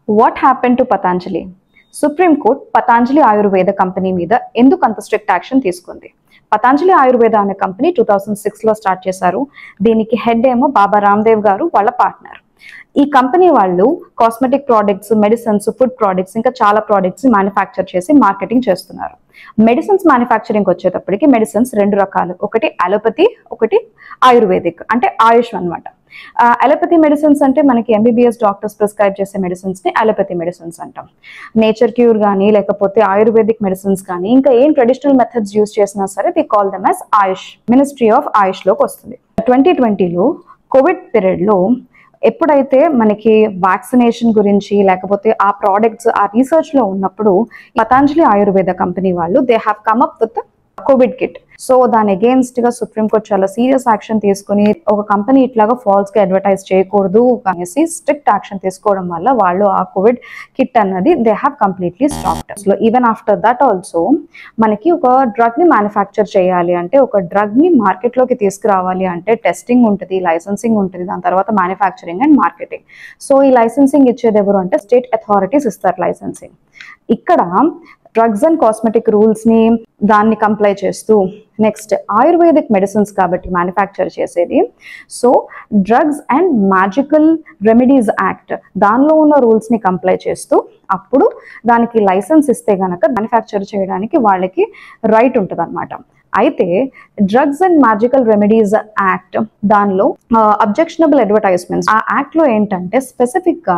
What happened to Patanjali? Supreme court Patanjali Ayurveda company మీద ఎందుకు అంత స్ట్రిక్ట్ యాక్షన్ తీసుకుంది? పతాంజలి ఆయుర్వేద అనే కంపెనీ 2006లో స్టార్ట్ చేశారు. దీనికి హెడ్ ఏమో బాబా రామ్దేవ్ గారు, వాళ్ళ పార్ట్నర్. ఈ కంపెనీ వాళ్ళు cosmetic products, medicines, food products, ఇంకా చాలా ప్రోడక్ట్స్ మ్యానుఫ్యాక్చర్ చేసి మార్కెటింగ్ చేస్తున్నారు. మెడిసిన్స్ మ్యానుఫ్యాక్చరింగ్ వచ్చేటప్పటికి మెడిసిన్స్ రెండు రకాలు, ఒకటి అలోపతి, ఒకటి ఆయుర్వేదిక్, అంటే ఆయుష్ అన్నమాట. అలోపతి మెడిసిన్స్ అంటే మనకి ఎంబీబీఎస్ డాక్టర్స్ ప్రిస్క్రైబ్ చేసే మెడిసిన్స్ ని అలోపతి మెడిసిన్స్ అంటాం. నేచర్ క్యూర్ కానీ లేకపోతే ఆయుర్వేదిక్ మెడిసిన్స్ కానీ ఇంకా ఏం ట్రెడిషనల్ మెథడ్స్ యూజ్ చేసినా సరే we call them as Ayush. Ministry of Ayush లోకి వస్తుంది. 2020లో కోవిడ్ పీరియడ్ లో ఎప్పుడైతే మనకి వ్యాక్సినేషన్ గురించి లేకపోతే ఆ ప్రోడక్ట్స్ ఆ రీసెర్చ్ లో ఉన్నప్పుడు పతాంజలి ఆయుర్వేద కంపెనీ వాళ్ళు they have come up with Covid kit. So దాని అగేన్స్ట్ గా సుప్రీంకోర్టు చాలా సీరియస్ యాక్షన్ తీసుకుని ఒక కంపెనీ ఇట్లాగా ఫాల్స్ గా అడ్వర్టైజ్ చేయకూడదు అనేసి స్ట్రిక్ట్ యాక్షన్ తీసుకోవడం వల్ల వాళ్ళు ఆ కోవిడ్ కిట్ అన్నది they have completely stopped. So even after that also మనకి ఒక డ్రగ్ ని మ్యానుఫ్యాక్చర్ చేయాలి అంటే, ఒక డ్రగ్ ని మార్కెట్ లోకి తీసుకురావాలి అంటే టెస్టింగ్ ఉంటుంది, లైసెన్సింగ్ ఉంటుంది, దాని తర్వాత మ్యానుఫ్యాక్చరింగ్ అండ్ మార్కెటింగ్. సో ఈ లైసెన్సింగ్ ఇచ్చేది ఎవరు అంటే స్టేట్ అథారిటీస్ ఇస్తారు లైసెన్సింగ్. ఇక్కడ డ్రగ్స్ అండ్ కాస్మెటిక్ రూల్స్ ని దాన్ని కంప్లై చేస్తూ, నెక్స్ట్ ఆయుర్వేదిక్ మెడిసిన్స్ కాబట్టి మ్యానుఫ్యాక్చర్ చేసేది, so drugs and magical remedies act దానిలో ఉన్న రూల్స్ ని కంప్లై చేస్తూ అప్పుడు దానికి లైసెన్స్ ఇస్తే గనక మ్యానుఫ్యాక్చర్ చేయడానికి వాళ్ళకి రైట్ ఉంటుంది అనమాట. అయితే drugs and magical remedies act దానిలో అబ్జెక్షనబుల్ అడ్వర్టైజ్మెంట్స్, ఆ యాక్ట్ లో ఏంటంటే స్పెసిఫిక్ గా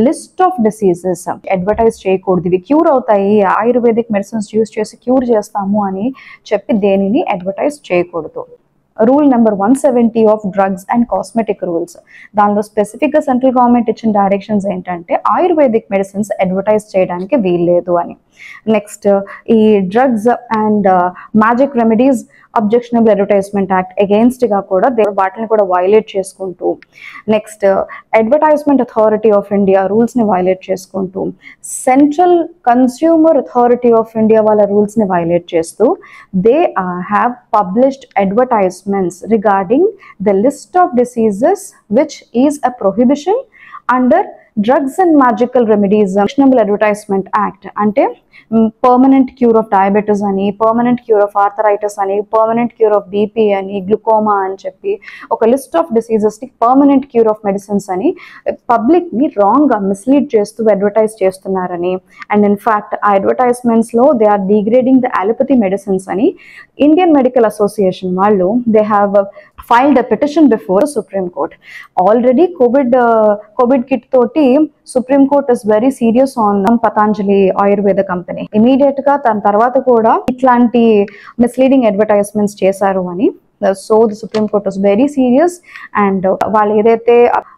లిస్ట్ ఆఫ్ డిసీజెస్ అడ్వర్టైజ్ చేయకూడదు, ఇవి క్యూర్ అవుతాయి, ఆయుర్వేదిక్ మెడిసిన్స్ యూజ్ చేసి క్యూర్ చేస్తాము అని చెప్పి దేనిని అడ్వర్టైజ్ చేయకూడదు. Rule number 170 of drugs and cosmetic rules, దానిలో స్పెసిఫిక్ గా సెంట్రల్ గవర్నమెంట్ ఇచ్చిన డైరెక్షన్స్ ఏంటంటే ఆయుర్వేదిక్ మెడిసిన్స్ అడ్వర్టైజ్ చేయడానికి వీల్లేదు అని. నెక్స్ట్ ఈ drugs and magic remedies objectionable advertisement act against గా కూడా వాటిని కూడా వైలేట్ చేసుకుంటూ, next advertisement authority of India rules ని వైలేట్ చేసుకుంటూ, central consumer authority of India వాళ్ళ రూల్స్ ని వైలేట్ చేస్తూ they have published advertisements regarding the list of diseases which is a prohibition under drugs and magical remedies objectionable advertisement act. అంటే permanent cure of diabetes అని, permanent cure of arthritis అని, permanent cure of BP అని, glaucoma అని చెప్పి ఒక list of diseases కి permanent cure of medicines అని public ని రాంగ్ గా మిస్లీడ్ చేస్తూ అడ్వర్టైజ్ చేస్తున్నారని, అండ్ ఇన్ ఫ్యాక్ట్ ఆ అడ్వర్టైజ్మెంట్స్ లో they are degrading the allopathy medicines అని ఇండియన్ మెడికల్ అసోసియేషన్ వాళ్ళు they have filed a petition before Supreme Court. Already COVID kit toti Supreme Court is very serious on Patanjali Ayurveda company. Immediate గా దాని తర్వాత కూడా ఇట్లాంటి misleading advertisements చేశారు అని. So the supreme court was very serious and వాళ్ళు ఏదైతే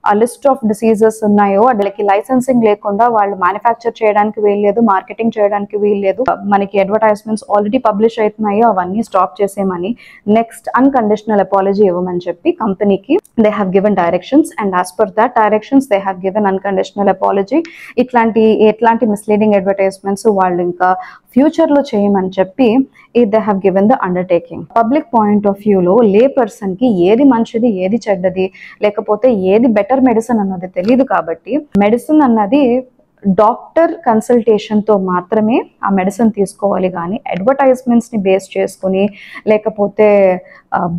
ఆ లిస్ట్ ఆఫ్ డిసీజెస్ ఉన్నాయో వాళ్ళకి లైసెన్సింగ్ లేకుండా వాళ్ళు మ్యానుఫ్యాక్చర్ చేయడానికి వీల్లేదు, మార్కెటింగ్ చేయడానికి వీల్లేదు, మనకి అడ్వర్టైజ్మెంట్స్ ఆల్రెడీ పబ్లిష్ అవుతున్నాయో అవన్నీ స్టాప్ చేసేయమని, నెక్స్ట్ అన్కండిషనల్ అపాలజీ ఇవ్వమని చెప్పి కంపెనీకి they have given directions and as per that directions they have given unconditional apology. ఎట్లాంటి మిస్లీడింగ్ అడ్వర్టైజ్మెంట్స్ వాళ్ళు ఇంకా ఫ్యూచర్ లో చేయమని చెప్పి they have given the undertaking. Public point of వ్యూలో లే పర్సన్ కి ఏది మంచిది, ఏది చెడ్డది, లేకపోతే ఏది బెటర్ మెడిసిన్ అన్నది తెలియదు. కాబట్టి మెడిసిన్ అన్నది డాక్టర్ కన్సల్టేషన్ తో మాత్రమే ఆ మెడిసిన్ తీసుకోవాలి, కానీ అడ్వర్టైజ్మెంట్స్ ని బేస్ చేసుకుని లేకపోతే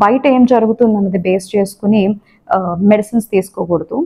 బయట ఏం జరుగుతుంది అన్నది బేస్ చేసుకుని మెడిసిన్స్ తీసుకోకూడదు.